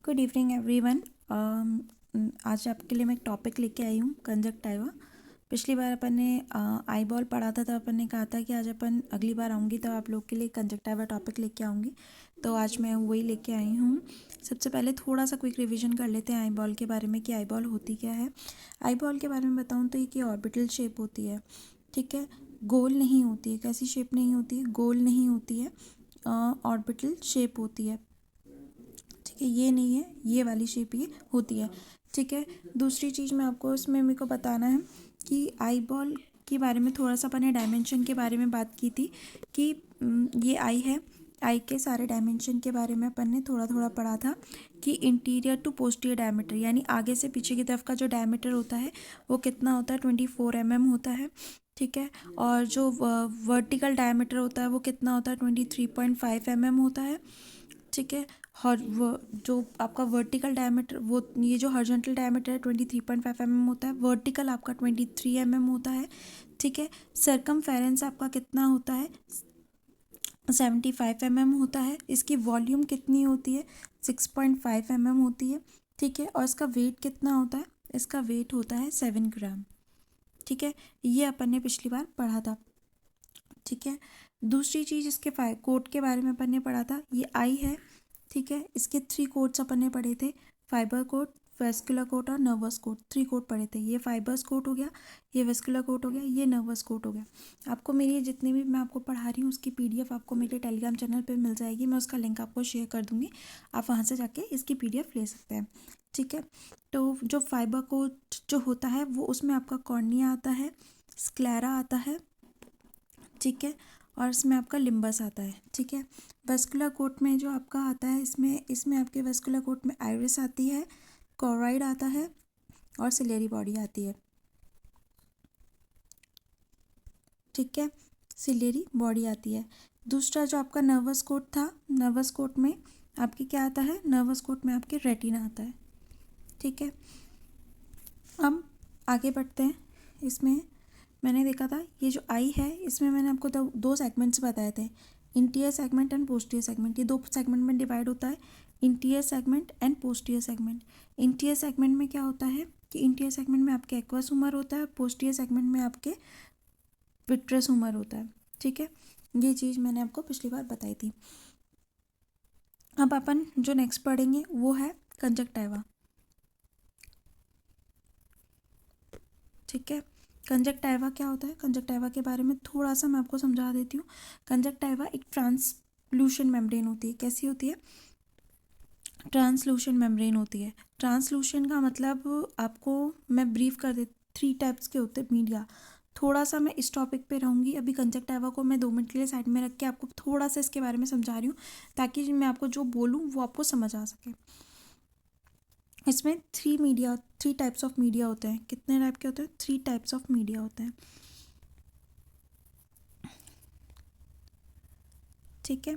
Good evening everyone. आज आपके लिए मैं एक टॉपिक लेके आई हूँ, कंजक्टाइवा। पिछली बार अपन ने आई बॉल पढ़ा था, तब अपन ने कहा था कि आज अपन अगली बार आऊँगी तब आप लोग के लिए कंजक्टाइवा टॉपिक लेके आऊँगी। तो आज मैं वही लेके आई हूँ। सबसे पहले थोड़ा सा क्विक रिवीजन कर लेते हैं आई बॉल के बारे में कि आई बॉल होती क्या है। आई बॉल के बारे में बताऊँ तो ये कि ऑर्बिटल शेप होती है, ठीक है। गोल नहीं होती है। कैसी शेप नहीं होती है? गोल नहीं होती है, ऑर्बिटल शेप होती है, ठीक है। ये नहीं है, ये वाली शेप ये होती है, ठीक है। दूसरी चीज़ मैं आपको इसमें मेरे को बताना है कि आई बॉल के बारे में थोड़ा सा अपन ने डायमेंशन के बारे में बात की थी कि ये आई है, आई के सारे डायमेंशन के बारे में अपन ने थोड़ा थोड़ा पढ़ा था कि इंटीरियर टू पोस्टीरियर डायमीटर, यानी आगे से पीछे की तरफ का जो डायमीटर होता है वो कितना होता है, 24 mm होता है, ठीक है। और जो वर्टिकल डायमीटर होता है वो कितना होता है, 23.5 mm होता है, ठीक है। और वो जो आपका वर्टिकल डायमीटर, वो ये जो हॉरिजॉन्टल डायमीटर है 23.5 mm होता है, वर्टिकल आपका 23 mm होता है, ठीक है। सर्कमफेरेंस आपका कितना होता है, 75 mm होता है। इसकी वॉल्यूम कितनी होती है, 6.5 mm होती है, ठीक है। और इसका वेट कितना होता है, इसका वेट होता है 7 ग्राम, ठीक है। ये अपन ने पिछली बार पढ़ा था, ठीक है। दूसरी चीज़ इसके कोट के बारे में अपन ने पढ़ा था, ये आई है, ठीक है। इसके 3 कोट्स अपन ने पढ़े थे, फाइबर कोट, वेस्कुलर कोट और नर्वस कोट। 3 कोट पढ़े थे। ये फाइबर्स कोट हो गया, ये वेस्कुलर कोट हो गया, ये नर्वस कोट हो गया। आपको मेरी जितनी भी मैं आपको पढ़ा रही हूँ उसकी PDF आपको मेरे टेलीग्राम चैनल पे मिल जाएगी। मैं उसका लिंक आपको शेयर कर दूँगी, आप वहाँ से जाके इसकी PDF ले सकते हैं, ठीक है। तो जो फाइबर कोट जो होता है वो उसमें आपका कॉर्निया आता है, स्क्लेरा आता है, ठीक है। और इसमें आपका लिम्बस आता है, ठीक है। वेस्कुलर कोट में जो आपका आता है, इसमें इसमें आपके वेस्कुलर कोट में आइरिस आती है, कोराइड आता है और सिलेरी बॉडी आती है, ठीक है। सिलेरी बॉडी आती है। दूसरा जो आपका नर्वस कोट था, नर्वस कोट में आपके क्या आता है, नर्वस कोट में आपके रेटिना आता है, ठीक है। अब आगे बढ़ते हैं। इसमें मैंने देखा था ये जो आई है, इसमें मैंने आपको दो सेगमेंट्स बताए थे, interior segment and posterior segment. ये 2 सेगमेंट में डिवाइड होता है, interior segment and posterior segment. Interior segment में क्या होता है कि इंटीरियर सेगमेंट में आपके एक्वस ह्यूमर होता है, पोस्टीरियर सेगमेंट में आपके विट्रस ह्यूमर होता है, ठीक है। ये चीज़ मैंने आपको पिछली बार बताई थी। अब अपन जो नेक्स्ट पढ़ेंगे वो है कंजक्टाइवा, ठीक है। कंजक्टाइवा क्या होता है, कंजक्टाइवा के बारे में थोड़ा सा मैं आपको समझा देती हूँ। कंजक्टाइवा एक ट्रांसलूशन मेम्ब्रेन होती है। कैसी होती है, ट्रांसलूशन मेम्ब्रेन होती है। ट्रांसलूशन का मतलब आपको मैं ब्रीफ कर दे, 3 टाइप्स के होते हैं मीडिया। थोड़ा सा मैं इस टॉपिक पे रहूँगी, अभी कंजक्टाइवा को मैं 2 मिनट के लिए साइड में रख के आपको थोड़ा सा इसके बारे में समझा रही हूँ, ताकि मैं आपको जो बोलूँ वो आपको समझ आ सके। इसमें 3 टाइप्स ऑफ मीडिया होते हैं। कितने टाइप के होते हैं, 3 टाइप्स ऑफ मीडिया होते हैं, ठीक है।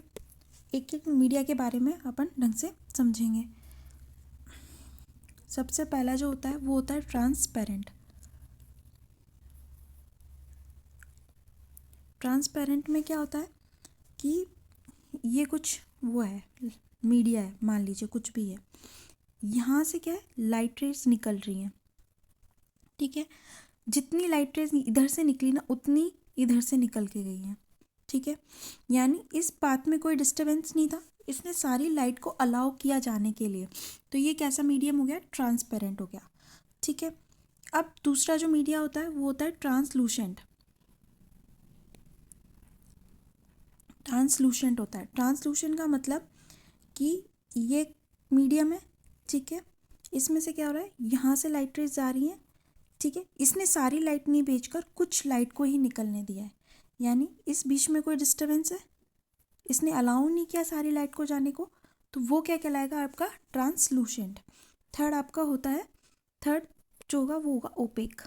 एक एक मीडिया के बारे में अपन ढंग से समझेंगे। सबसे पहला जो होता है वो होता है ट्रांसपेरेंट। ट्रांसपेरेंट में क्या होता है कि ये कुछ वो है, मीडिया है, मान लीजिए कुछ भी है, यहाँ से क्या है, लाइट रेज निकल रही हैं, ठीक है। जितनी लाइट रेज इधर से निकली ना, उतनी इधर से निकल के गई हैं, ठीक है। यानी इस पाथ में कोई डिस्टर्बेंस नहीं था, इसने सारी लाइट को अलाउ किया जाने के लिए। तो ये कैसा मीडियम हो गया, ट्रांसपेरेंट हो गया, ठीक है। अब दूसरा जो मीडिया होता है वो होता है ट्रांसलूसेंट। ट्रांसलूसेंट होता है, ट्रांसलूसेंट का मतलब कि ये मीडियम है, ठीक है। इसमें से क्या हो रहा है, यहाँ से लाइट रेज जा रही हैं, ठीक है। इसने सारी लाइट नहीं भेजकर कुछ लाइट को ही निकलने दिया है, यानी इस बीच में कोई डिस्टर्बेंस है, इसने अलाउ नहीं किया सारी लाइट को जाने को, तो वो क्या कहलाएगा, आपका ट्रांसलूसेंट। थर्ड आपका होता है, थर्ड जो होगा वो होगा ओपेक।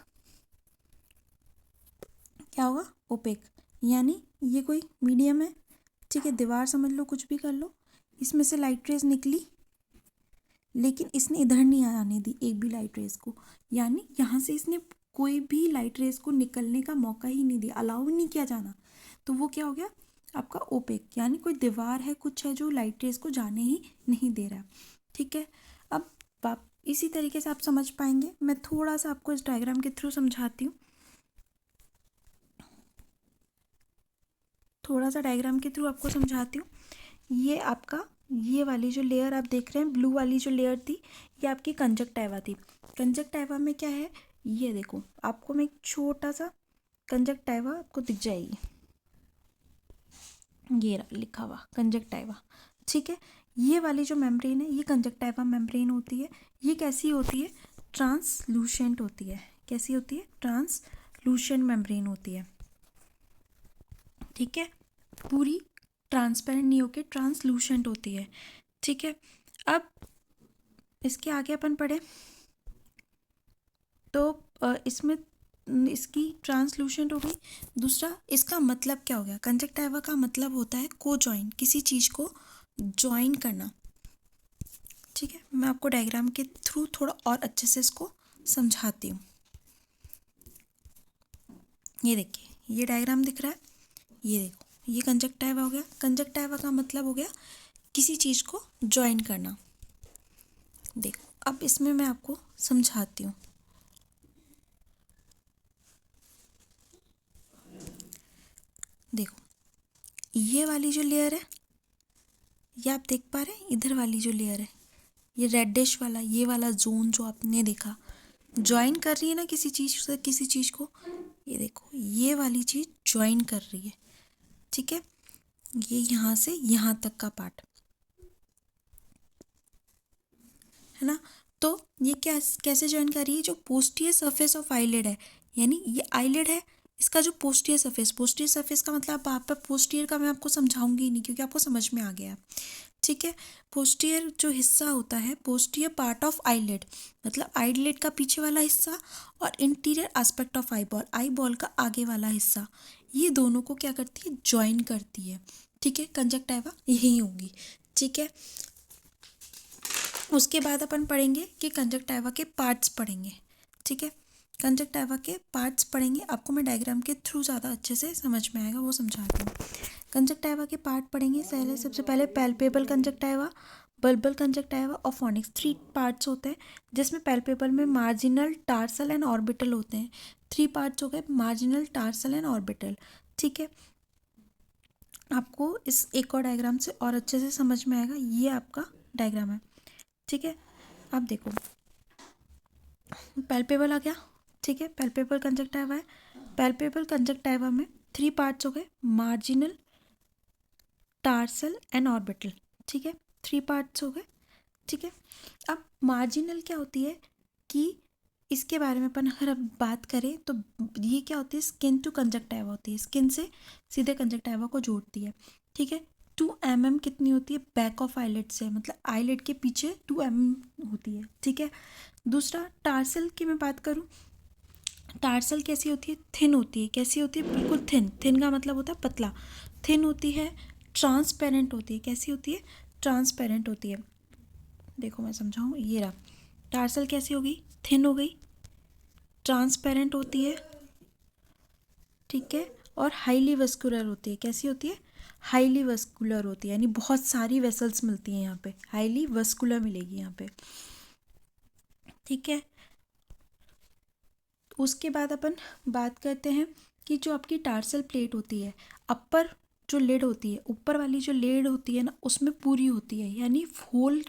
क्या होगा, ओपेक। यानी ये कोई मीडियम है, ठीक है, दीवार समझ लो, कुछ भी कर लो, इसमें से लाइट रेज निकली लेकिन इसने इधर नहीं आने दी एक भी लाइट रेज को, यानी यहाँ से इसने कोई भी लाइट रेज को निकलने का मौका ही नहीं दिया, अलाउ नहीं किया जाना। तो वो क्या हो गया आपका ओपेक, यानी कोई दीवार है, कुछ है जो लाइट रेज को जाने ही नहीं दे रहा, ठीक है। अब आप इसी तरीके से आप समझ पाएंगे। मैं थोड़ा सा आपको इस डायग्राम के थ्रू समझाती हूँ, थोड़ा सा डायग्राम के थ्रू आपको समझाती हूँ। ये आपका, ये वाली जो लेयर आप देख रहे हैं, ब्लू वाली जो लेयर थी, ये आपकी कंजक्टाइवा थी। कंजक्टाइवा में क्या है, ये देखो, आपको मैं एक छोटा सा कंजक्टाइवा आपको दिख जाएगी, ये लिखा हुआ कंजक्टाइवा, ठीक है। ये वाली जो मेम्ब्रेन है, ये कंजक्टाइवा मेम्ब्रेन होती है। ये कैसी होती है, ट्रांसलूसेंट होती है। कैसी होती है, ट्रांसलूसेंट मेम्ब्रेन होती है, ठीक है। पूरी ट्रांसपेरेंट नहीं होके ट्रांसलूसेंट होती है, ठीक है। अब इसके आगे अपन पढ़े तो इसमें इसकी ट्रांसलूसेंट हो गई। दूसरा, इसका मतलब क्या हो गया, कंजक्टाइवा का मतलब होता है को जॉइन, किसी चीज़ को जॉइन करना, ठीक है। मैं आपको डायग्राम के थ्रू थोड़ा और अच्छे से इसको समझाती हूँ। ये देखिए, ये डायग्राम दिख रहा है, ये देखो, ये कंजक्टाइवा हो गया। कंजक्टाइवा का मतलब हो गया किसी चीज़ को जॉइन करना। देखो, अब इसमें मैं आपको समझाती हूँ। देखो, ये वाली जो लेयर है, ये आप देख पा रहे हैं, इधर वाली जो लेयर है, ये रेडिश वाला, ये वाला जोन जो आपने देखा, ज्वाइन कर रही है ना किसी चीज़ से किसी चीज़ को। ये देखो, ये वाली चीज़ ज्वाइन कर रही है, ठीक है। ये यहाँ से यहाँ तक का पार्ट है ना। तो ये क्या, कैसे ज्वाइन कर रही है, जो पोस्टीरियर सरफेस ऑफ आईलिड है, यानी ये आईलिड है, इसका जो पोस्टीरियर सरफेस, पोस्टीरियर सरफेस का मतलब आप पोस्टीरियर का मैं आपको समझाऊंगी ही नहीं, क्योंकि आपको समझ में आ गया, ठीक है। पोस्टीरियर जो हिस्सा होता है, पोस्टीरियर पार्ट ऑफ आईलिड, मतलब आईलिड का पीछे वाला हिस्सा, और interior aspect of eyeball, eyeball का आगे वाला हिस्सा, ये दोनों को क्या करती है, ज्वाइन करती है, ठीक है। कंजक्टाइवा यही होगी, ठीक है। उसके बाद अपन पढ़ेंगे कि कंजक्टाइवा के पार्ट्स पढ़ेंगे, ठीक है। कंजक्टाइवा के पार्ट्स पढ़ेंगे, आपको मैं डायग्राम के थ्रू ज़्यादा अच्छे से समझ में आएगा, वो समझाती हूँ। कंजक्टाइवा के पार्ट पढ़ेंगे, सबसे पहले पैल्पेबल कंजक्टाइवा, बल्बल कंजक्टाइवा और फोनिक्स, 3 पार्ट्स होते हैं, जिसमें पैल्पेबल में मार्जिनल, टार्सल एंड ऑर्बिटल होते हैं। 3 पार्ट्स हो गए, मार्जिनल, टार्सल एंड ऑर्बिटल, ठीक है। आपको इस एक और डायग्राम से और अच्छे से समझ में आएगा। ये आपका डायग्राम है, ठीक है। अब देखो, पैल्पेबल आ गया, ठीक है। पैल्पेबल कंजक्टाइवा है, पैल्पेबल कंजक्टाइवा में 3 पार्ट्स हो गए, मार्जिनल, टार्सल एंड ऑर्बिटल, ठीक है। 3 पार्ट्स हो गए, ठीक है। अब मार्जिनल क्या होती है कि इसके बारे में अपन अगर अब बात करें तो ये क्या होती है, स्किन टू कंजक्टाइवा होती है, स्किन से सीधे कंजक्टाइवा को जोड़ती है, ठीक है। 2 mm कितनी होती है, बैक ऑफ आईलिड से, मतलब आईलिड के पीछे 2 mm होती है, ठीक है। दूसरा, टार्सल की मैं बात करूं, टार्सल कैसी होती है, थिन होती है। कैसी होती है, बिल्कुल थिन, थिन का मतलब होता है पतला, थिन होती है, ट्रांसपेरेंट होती है। कैसी होती है, ट्रांसपेरेंट होती है। देखो मैं समझाऊँ, ये रहा, टार्सल कैसी हो गई, थिन हो गई, ट्रांसपेरेंट होती है, ठीक है, और हाईली वस्कुलर होती है। कैसी होती है, हाईली वस्कुलर होती है, यानी बहुत सारी वेसल्स मिलती हैं यहाँ पे, हाईली वस्कुलर मिलेगी यहाँ पे, ठीक है। उसके बाद अपन बात करते हैं कि जो आपकी टार्सल प्लेट होती है, अपर जो लेड होती है, ऊपर वाली जो लेड होती है ना, उसमें पूरी होती है, यानी होल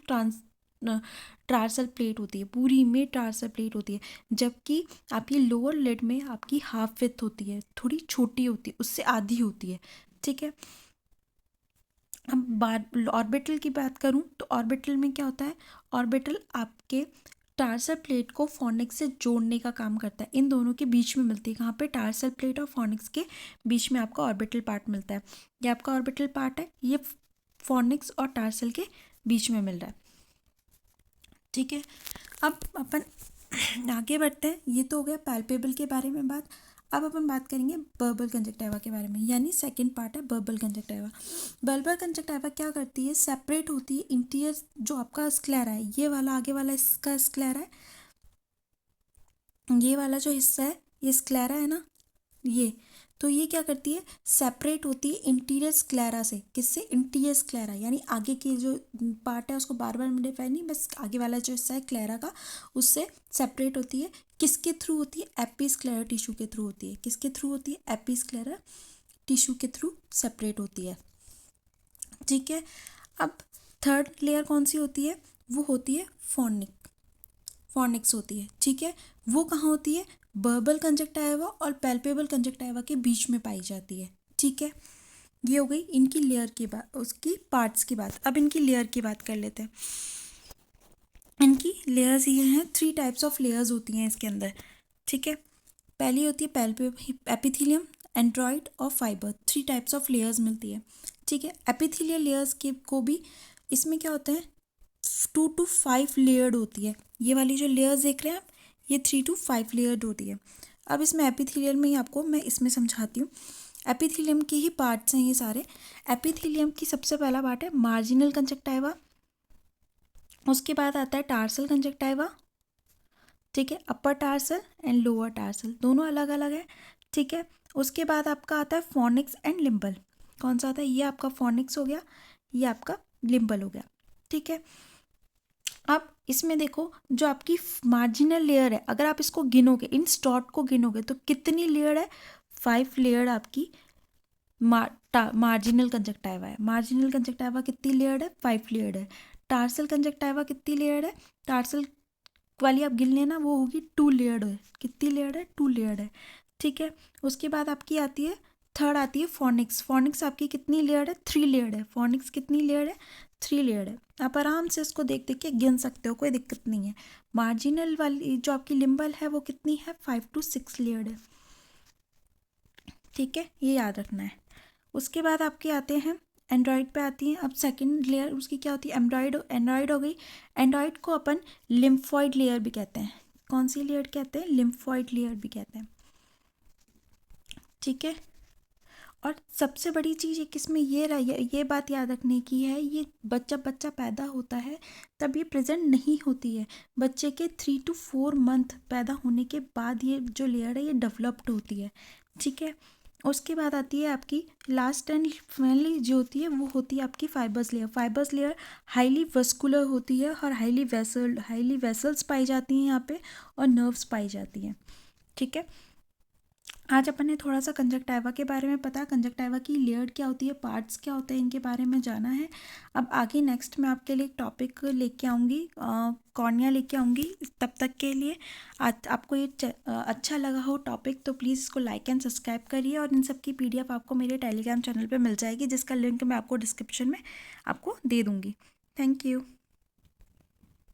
टार्सल प्लेट होती है, पूरी में टार्सल प्लेट होती है। जबकि आपकी लोअर लेड में आपकी हाफ विथ होती है, थोड़ी छोटी होती है, उससे आधी होती है, ठीक है। अब ऑर्बिटल की बात करूं तो ऑर्बिटल में क्या होता है, ऑर्बिटल आपके टार्सल प्लेट को फोनिक्स से जोड़ने का काम करता है, इन दोनों के बीच में मिलती है। कहाँ पे, टार्सल प्लेट और फोनिक्स के बीच में आपका ऑर्बिटल पार्ट मिलता है। ये आपका ऑर्बिटल पार्ट है, ये फोनिक्स और टार्सल के बीच में मिल रहा है, ठीक है। अब अपन आगे बढ़ते हैं, ये तो हो गया पैल्पेबल के बारे में बात। अब अपन बात करेंगे बर्बल कंजक्टाइवा के बारे में, यानी सेकंड पार्ट है बर्बल कंजक्टाइवा। बर्बल कंजक्टाइवा क्या करती है, सेपरेट होती है, इंटीरियर जो आपका स्क्लेरा है, ये वाला आगे वाला इसका स्क्लेरा है, ये वाला जो हिस्सा है ये स्क्लेरा है ना, ये तो ये क्या करती है, सेपरेट होती है इंटीरियर स्क्लेरा से। किससे? इंटीरियर स्क्लेरा, यानी आगे की जो पार्ट है उसको बार बार मॉडिफाई नहीं, बस आगे वाला जो हिस्सा है क्लेरा का उससे सेपरेट होती है। किसके थ्रू होती है? एपिस्क्लेरा टिश्यू के थ्रू होती है। किसके थ्रू होती है? एपिस्क्लेरा टिश्यू के थ्रू सेपरेट होती है। ठीक है, अब थर्ड लेयर कौन सी होती है? वो होती है फॉर्निक्स होती है। ठीक है, वो कहाँ होती है? वर्बल कंजक्टाइवा और पैल्पेबल कंजक्टाइवा के बीच में पाई जाती है। ठीक है, ये हो गई इनकी लेयर की बात, उसकी पार्ट्स की बात। अब इनकी लेयर की बात कर लेते हैं। इनकी लेयर्स ये हैं, 3 टाइप्स ऑफ लेयर्स होती हैं इसके अंदर। ठीक है, पहली होती है एपिथेलियम, एंड्रॉइड और फाइबर। 3 टाइप्स ऑफ लेयर्स मिलती है। ठीक है, एपिथेलियल लेयर्स के को भी इसमें क्या होता है, 2 to 5 लेयर्ड होती है। ये वाली जो लेयर्स देख रहे हैं आप, ये 3 to 5 लेयर्ड होती है। अब इसमें एपिथेलियल में ही आपको मैं इसमें समझाती हूँ। एपिथेलियम के ही पार्ट्स हैं ये सारे। एपिथेलियम की सबसे पहला पार्ट है मार्जिनल कंजक्टाइवा, उसके बाद आता है टार्सल कंजक्टाइवा। ठीक है, अपर टार्सल एंड लोअर टार्सल दोनों अलग अलग है। ठीक है, उसके बाद आपका आता है फॉर्निक्स एंड लिम्बल। कौन सा आता है? ये आपका फॉर्निक्स हो गया, ये आपका लिम्बल हो गया। ठीक है, अब इसमें देखो जो आपकी मार्जिनल लेयर है, अगर आप इसको गिनोगे, इन स्टॉट को गिनोगे तो कितनी लेयर है? 5 लेयर आपकी मार्जिनल कंजक्टाइवा है। मार्जिनल कंजक्टाइवा कितनी लेयर्ड है? 5 लेयर्ड है। टार्सल कंजक्टाइवा कितनी लेयर्ड है? टार्सल वाली आप गिन लेना, वो होगी 2 लेयर्ड है। कितनी लेयर्ड है? 2 लेयर्ड है। ठीक है, उसके बाद आपकी आती है थर्ड आती है फॉर्निक्स। फॉर्निक्स आपकी कितनी लेयर्ड है? 3 लेयर्ड है। फॉर्निक्स कितनी लेयर्ड है? 3 लेयर्ड है। आप आराम से इसको देख देख के गिन सकते हो, कोई दिक्कत नहीं है। मार्जिनल वाली जो आपकी लिम्बल है वो कितनी है? 5 to 6 लेयर्ड है। ठीक है, ये याद रखना है। उसके बाद आपके आते हैं एंड्रॉयड पे आती हैं। अब सेकंड लेयर उसकी क्या होती है? एंड्रॉयड हो गई। एंड्रॉयड को अपन लिम्फॉइड लेयर भी कहते हैं। कौन सी लेयर कहते हैं? लिम्फॉइड लेयर भी कहते हैं। ठीक है, और सबसे बड़ी चीज़ एक इसमें ये बात याद रखने की है, ये बच्चा पैदा होता है तब ये प्रेजेंट नहीं होती है। बच्चे के 3 to 4 मंथ पैदा होने के बाद ये जो लेयर है ये डेवलप्ड होती है। ठीक है, उसके बाद आती है आपकी लास्ट एंड फाइनली जो होती है वो होती है आपकी fibres layer. Fibres layer highly vascular होती है और हाईली वेसल्स पाई जाती हैं यहाँ पे, और नर्व्स पाई जाती हैं। ठीक है, आज अपन ने थोड़ा सा कंजक्टाइवा के बारे में पता, कंजक्टाइवा की लेयर क्या होती है, पार्ट्स क्या होते हैं, इनके बारे में जाना है। अब आगे नेक्स्ट मैं आपके लिए एक टॉपिक लेके आऊँगी, कॉर्निया लेके आऊँगी। तब तक के लिए आपको ये अच्छा लगा हो टॉपिक तो प्लीज़ इसको लाइक एंड सब्सक्राइब करिए, और इन सब की PDF आपको मेरे टेलीग्राम चैनल पर मिल जाएगी, जिसका लिंक मैं आपको डिस्क्रिप्शन में आपको दे दूँगी। Thank you.